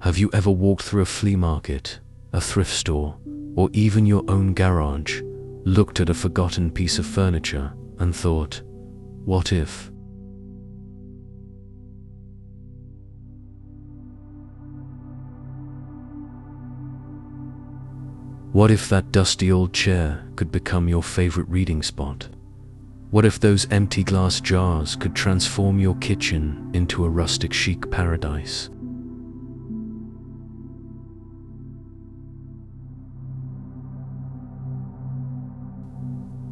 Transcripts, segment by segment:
Have you ever walked through a flea market, a thrift store, or even your own garage, looked at a forgotten piece of furniture and thought, what if? What if that dusty old chair could become your favorite reading spot? What if those empty glass jars could transform your kitchen into a rustic chic paradise?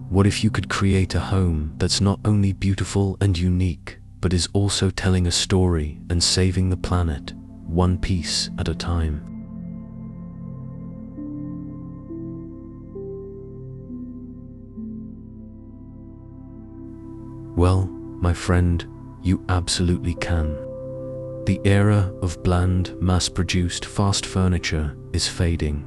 What if you could create a home that's not only beautiful and unique, but is also telling a story and saving the planet, one piece at a time? Well, my friend, you absolutely can. The era of bland, mass-produced fast furniture is fading.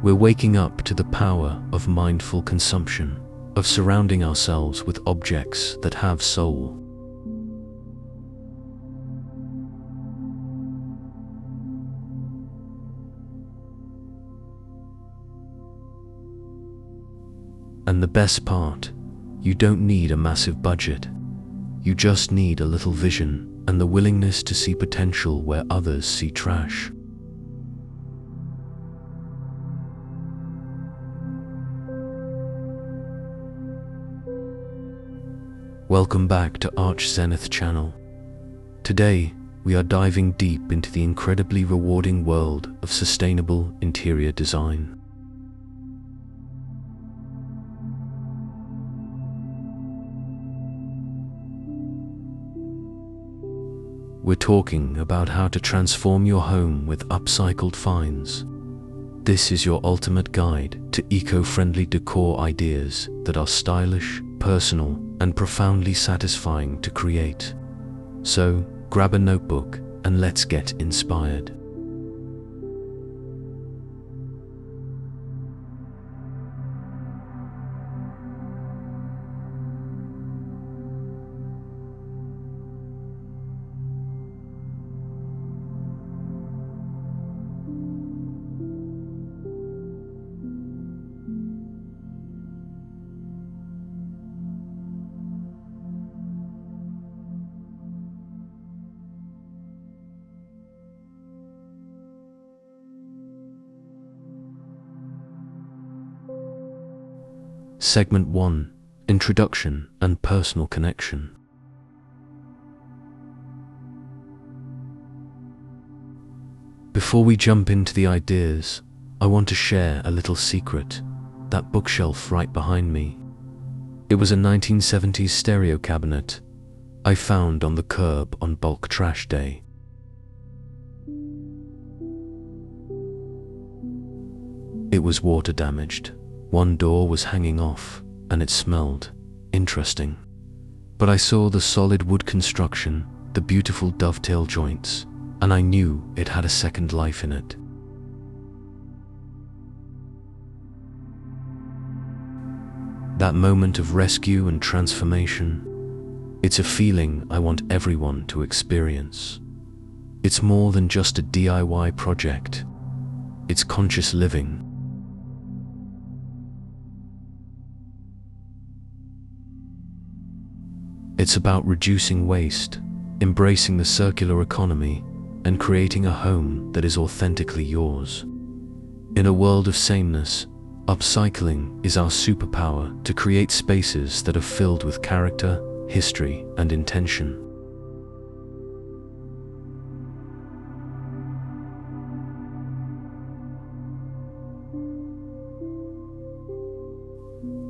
We're waking up to the power of mindful consumption, of surrounding ourselves with objects that have soul. And the best part, you don't need a massive budget. You just need a little vision and the willingness to see potential where others see trash. Welcome back to Arch Zenith channel. Today, we are diving deep into the incredibly rewarding world of sustainable interior design. We're talking about how to transform your home with upcycled finds. This is your ultimate guide to eco-friendly decor ideas that are stylish, personal, and profoundly satisfying to create. So, grab a notebook and let's get inspired. Segment 1: Introduction and Personal Connection. Before we jump into the ideas, I want to share a little secret. That bookshelf right behind me. It was a 1970s stereo cabinet I found on the curb on bulk trash day. It was water damaged. One door was hanging off, and it smelled interesting. But I saw the solid wood construction, the beautiful dovetail joints, and I knew it had a second life in it. That moment of rescue and transformation, it's a feeling I want everyone to experience. It's more than just a DIY project. It's conscious living. It's about reducing waste, embracing the circular economy, and creating a home that is authentically yours. In a world of sameness, upcycling is our superpower to create spaces that are filled with character, history, and intention.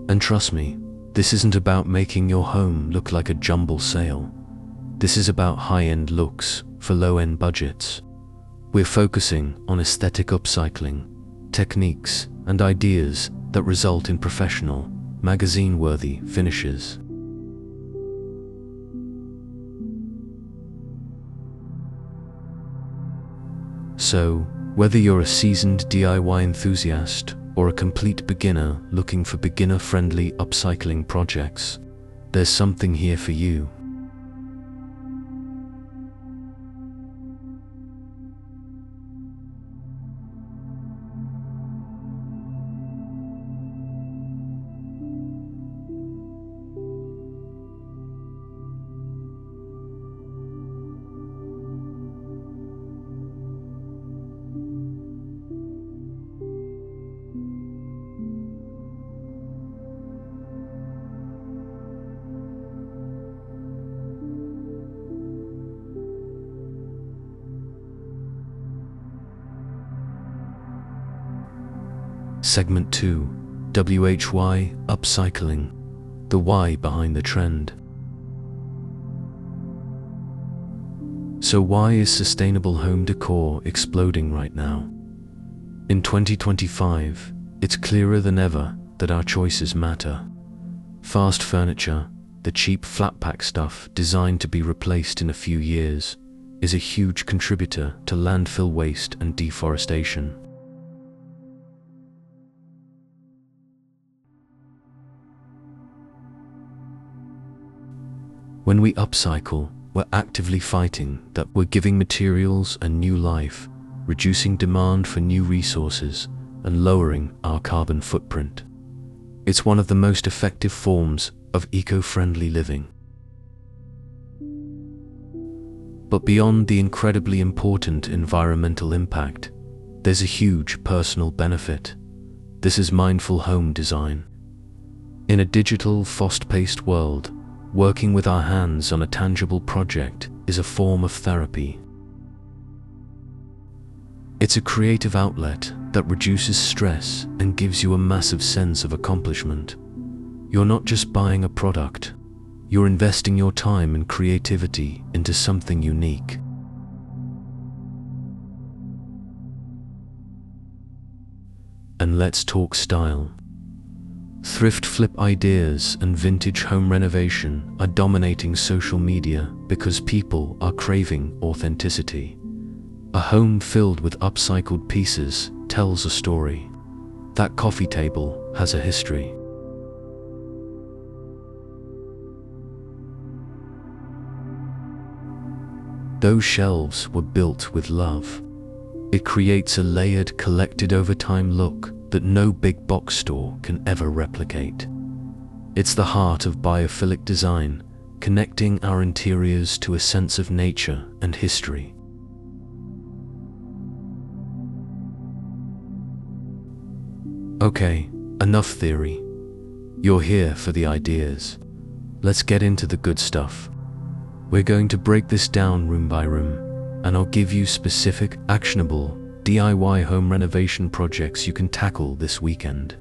And trust me, this isn't about making your home look like a jumble sale. This is about high-end looks for low-end budgets. We're focusing on aesthetic upcycling, techniques, and ideas that result in professional, magazine-worthy finishes. So, whether you're a seasoned DIY enthusiast or a complete beginner looking for beginner-friendly upcycling projects, there's something here for you. Segment 2, WHY Upcycling, the why behind the trend. So why is sustainable home decor exploding right now? In 2025, it's clearer than ever that our choices matter. Fast furniture, the cheap flat pack stuff designed to be replaced in a few years, is a huge contributor to landfill waste and deforestation. When we upcycle, we're actively fighting that. We're giving materials a new life, reducing demand for new resources, and lowering our carbon footprint. It's one of the most effective forms of eco-friendly living. But beyond the incredibly important environmental impact, there's a huge personal benefit. This is mindful home design. In a digital, fast-paced world, working with our hands on a tangible project is a form of therapy. It's a creative outlet that reduces stress and gives you a massive sense of accomplishment. You're not just buying a product, you're investing your time and creativity into something unique. And let's talk style. Thrift flip ideas and vintage home renovation are dominating social media because people are craving authenticity. A home filled with upcycled pieces tells a story. That coffee table has a history. Those shelves were built with love. It creates a layered, collected over time look that no big box store can ever replicate. It's the heart of biophilic design, connecting our interiors to a sense of nature and history. Okay, enough theory. You're here for the ideas. Let's get into the good stuff. We're going to break this down room by room, and I'll give you specific, actionable DIY home renovation projects you can tackle this weekend.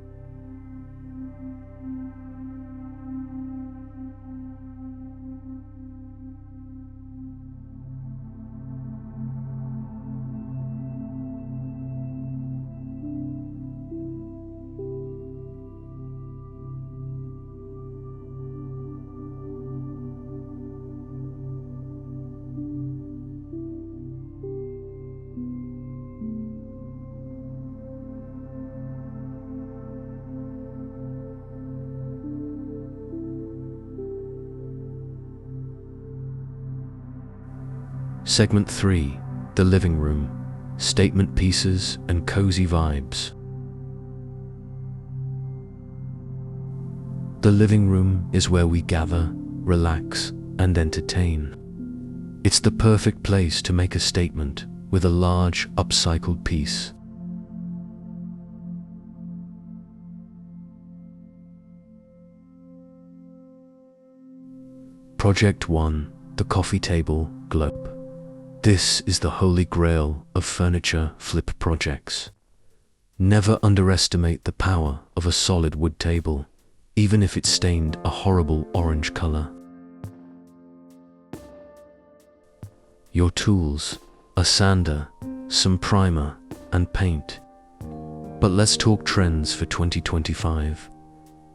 Segment 3, the living room, statement pieces and cozy vibes. The living room is where we gather, relax, and entertain. It's the perfect place to make a statement with a large, upcycled piece. Project 1, the coffee table globe. This is the holy grail of furniture flip projects. Never underestimate the power of a solid wood table, even if it's stained a horrible orange color. Your tools: a sander, some primer, and paint. But let's talk trends for 2025.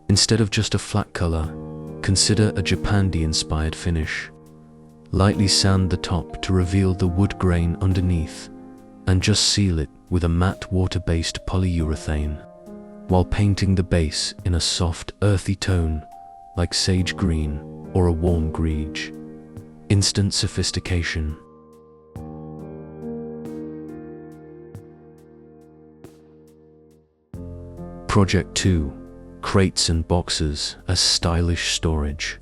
Instead of just a flat color, consider a Japandi-inspired finish. Lightly sand the top to reveal the wood grain underneath, and just seal it with a matte water-based polyurethane, while painting the base in a soft, earthy tone like sage green or a warm greige. Instant sophistication. Project 2, crates and boxes as stylish storage.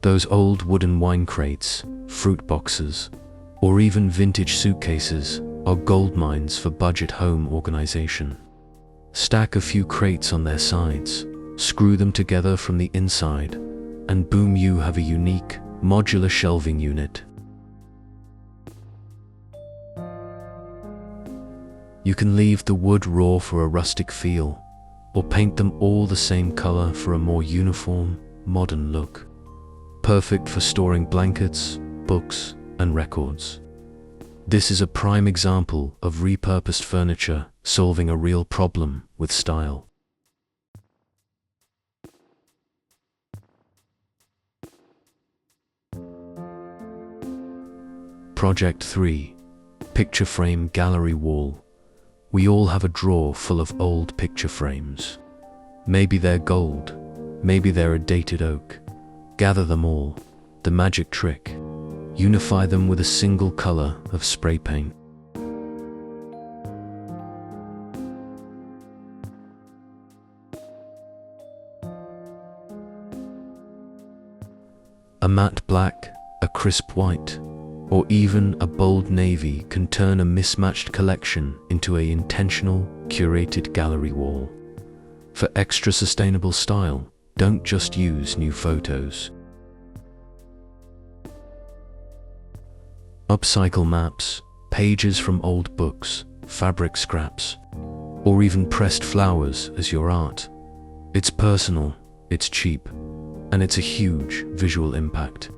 Those old wooden wine crates, fruit boxes, or even vintage suitcases are gold mines for budget home organization. Stack a few crates on their sides, screw them together from the inside, and boom, you have a unique, modular shelving unit. You can leave the wood raw for a rustic feel, or paint them all the same color for a more uniform, modern look. Perfect for storing blankets, books, and records. This is a prime example of repurposed furniture solving a real problem with style. Project 3. Picture frame gallery wall. We all have a drawer full of old picture frames. Maybe they're gold, maybe they're a dated oak. Gather them all. The magic trick. Unify them with a single color of spray paint. A matte black, a crisp white, or even a bold navy can turn a mismatched collection into an intentional, curated gallery wall. For extra sustainable style, don't just use new photos. Upcycle maps, pages from old books, fabric scraps, or even pressed flowers as your art. It's personal, it's cheap, and it's a huge visual impact.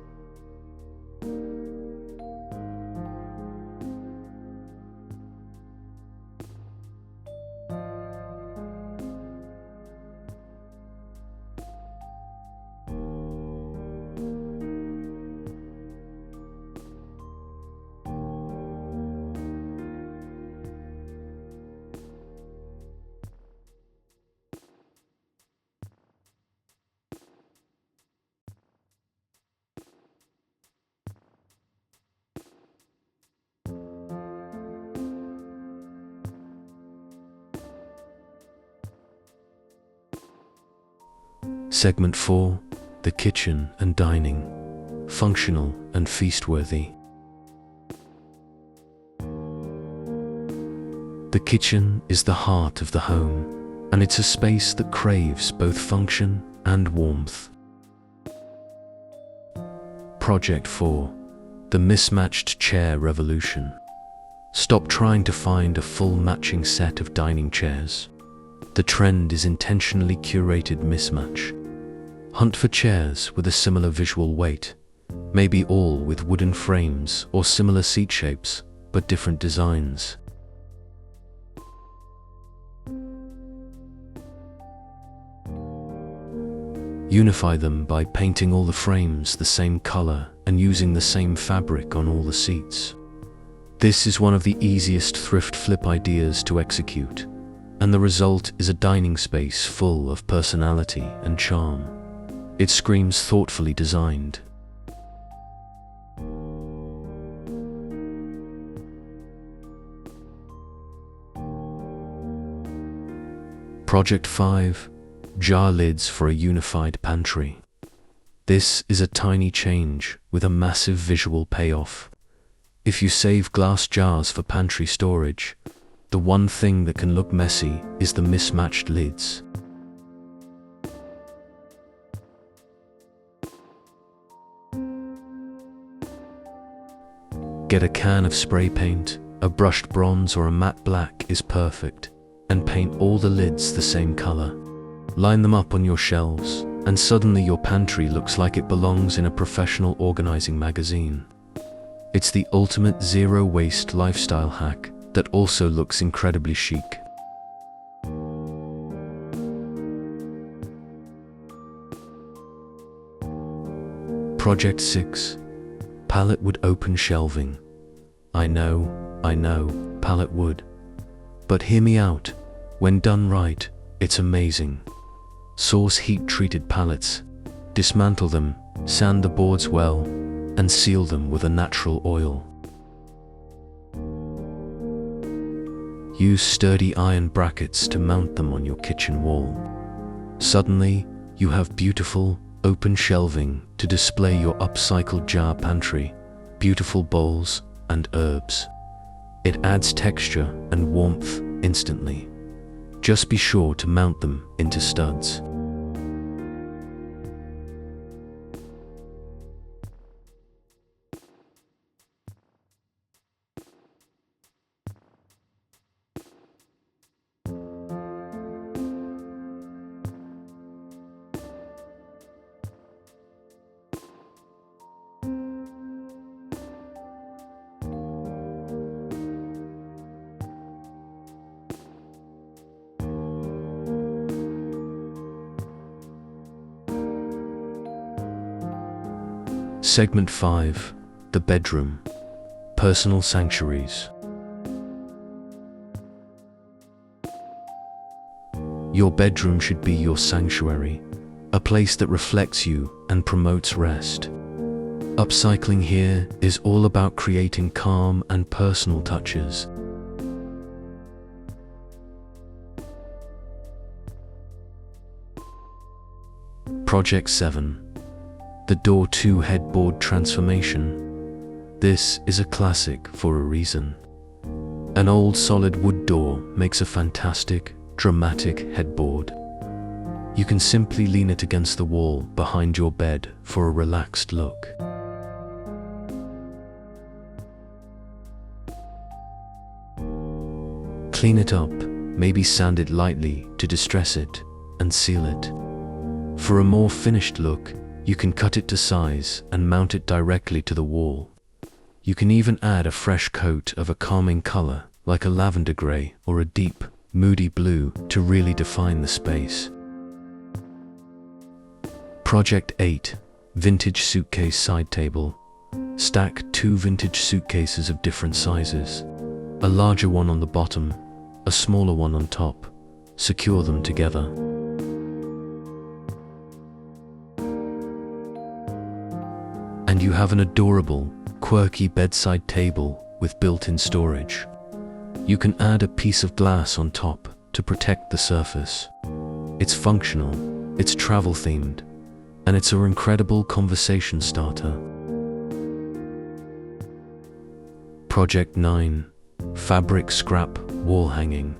Segment 4. The kitchen and dining. Functional and feast-worthy. The kitchen is the heart of the home, and it's a space that craves both function and warmth. Project 4. The mismatched chair revolution. Stop trying to find a full matching set of dining chairs. The trend is intentionally curated mismatch. Hunt for chairs with a similar visual weight, maybe all with wooden frames or similar seat shapes, but different designs. Unify them by painting all the frames the same color and using the same fabric on all the seats. This is one of the easiest thrift flip ideas to execute, and the result is a dining space full of personality and charm. It screams thoughtfully designed. Project 5. Jar lids for a unified pantry. This is a tiny change with a massive visual payoff. If you save glass jars for pantry storage, the one thing that can look messy is the mismatched lids. Get a can of spray paint, a brushed bronze or a matte black is perfect, and paint all the lids the same color. Line them up on your shelves, and suddenly your pantry looks like it belongs in a professional organizing magazine. It's the ultimate zero-waste lifestyle hack that also looks incredibly chic. Project 6. Pallet wood open shelving. I know, pallet wood. But hear me out, when done right, it's amazing. Source heat-treated pallets, dismantle them, sand the boards well, and seal them with a natural oil. Use sturdy iron brackets to mount them on your kitchen wall. Suddenly, you have beautiful, open shelving to display your upcycled jar pantry, beautiful bowls, and herbs. It adds texture and warmth instantly. Just be sure to mount them into studs. Segment 5. The bedroom. Personal sanctuaries. Your bedroom should be your sanctuary, a place that reflects you and promotes rest. Upcycling here is all about creating calm and personal touches. Project 7. The Door-to-Headboard Transformation. This is a classic for a reason. An old solid wood door makes a fantastic, dramatic headboard. You can simply lean it against the wall behind your bed for a relaxed look. Clean it up, maybe sand it lightly to distress it, and seal it. For a more finished look, you can cut it to size and mount it directly to the wall. You can even add a fresh coat of a calming color, like a lavender gray or a deep, moody blue, to really define the space. Project 8. Vintage suitcase side table. Stack 2 vintage suitcases of different sizes. A larger one on the bottom, a smaller one on top. Secure them together. And you have an adorable, quirky bedside table with built-in storage. You can add a piece of glass on top to protect the surface. It's functional, it's travel-themed, and it's an incredible conversation starter. Project 9. Fabric scrap wall hanging.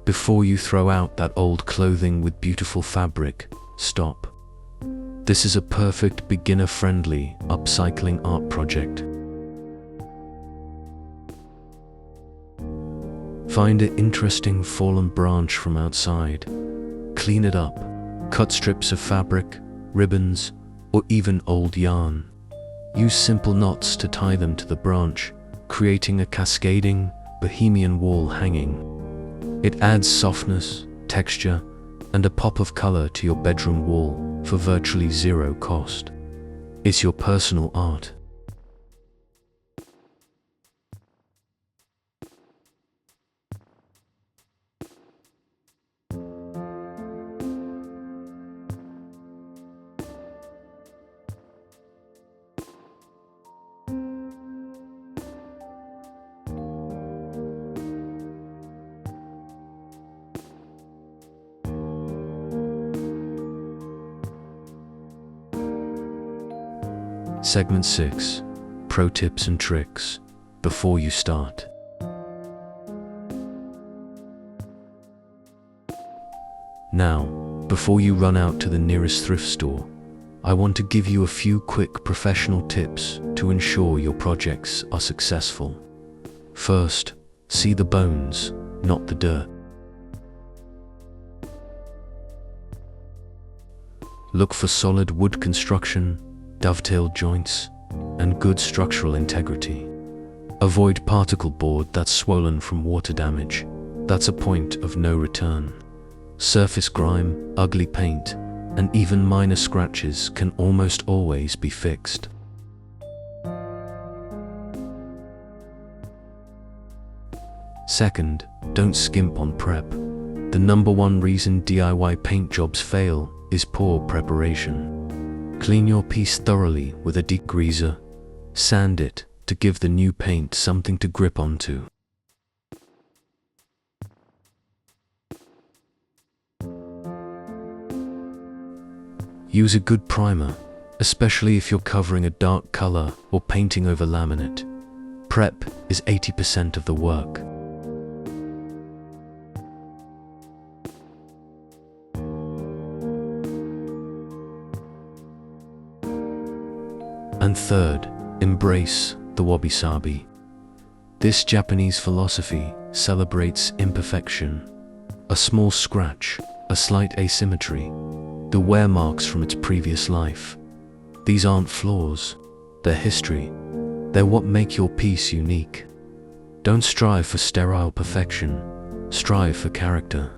Before you throw out that old clothing with beautiful fabric, stop. This is a perfect beginner-friendly upcycling art project. Find an interesting fallen branch from outside. Clean it up. Cut strips of fabric, ribbons, or even old yarn. Use simple knots to tie them to the branch, creating a cascading, bohemian wall hanging. It adds softness, texture, and a pop of color to your bedroom wall for virtually zero cost. It's your personal art. Segment 6. Pro tips and tricks before you start. Now, before you run out to the nearest thrift store, I want to give you a few quick professional tips to ensure your projects are successful. First, see the bones, not the dirt. Look for solid wood construction, dovetailed joints, and good structural integrity. Avoid particle board that's swollen from water damage. That's a point of no return. Surface grime, ugly paint, and even minor scratches can almost always be fixed. Second, don't skimp on prep. The #1 reason DIY paint jobs fail is poor preparation. Clean your piece thoroughly with a degreaser. Sand it to give the new paint something to grip onto. Use a good primer, especially if you're covering a dark color or painting over laminate. Prep is 80% of the work. And third, embrace the wabi-sabi. This Japanese philosophy celebrates imperfection. A small scratch, a slight asymmetry, the wear marks from its previous life. These aren't flaws, they're history. They're what make your piece unique. Don't strive for sterile perfection, strive for character.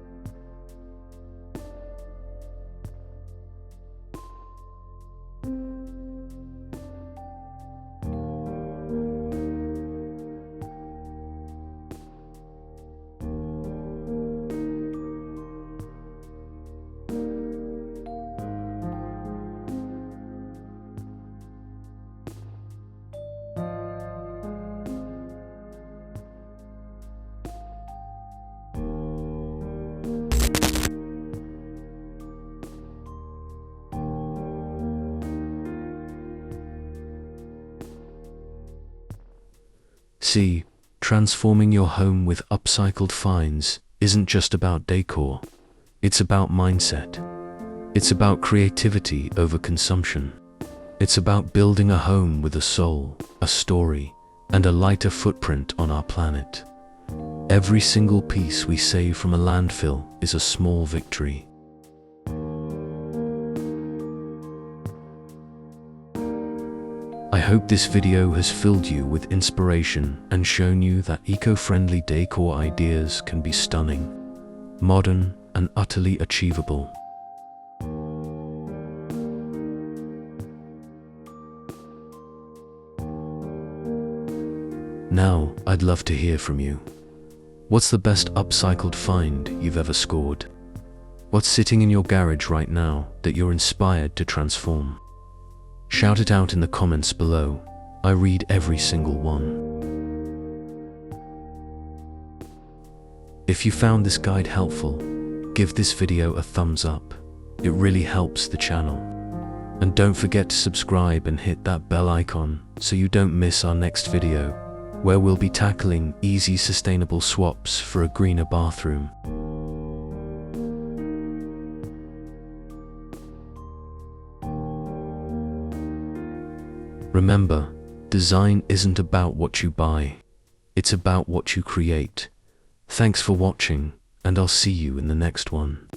See, transforming your home with upcycled finds isn't just about decor. It's about mindset. It's about creativity over consumption. It's about building a home with a soul, a story, and a lighter footprint on our planet. Every single piece we save from a landfill is a small victory. I hope this video has filled you with inspiration and shown you that eco-friendly decor ideas can be stunning, modern, and utterly achievable. Now, I'd love to hear from you. What's the best upcycled find you've ever scored? What's sitting in your garage right now that you're inspired to transform? Shout it out in the comments below. I read every single one. If you found this guide helpful, give this video a thumbs up. It really helps the channel. And don't forget to subscribe and hit that bell icon so you don't miss our next video, where we'll be tackling easy sustainable swaps for a greener bathroom. Remember, design isn't about what you buy, it's about what you create. Thanks for watching, and I'll see you in the next one.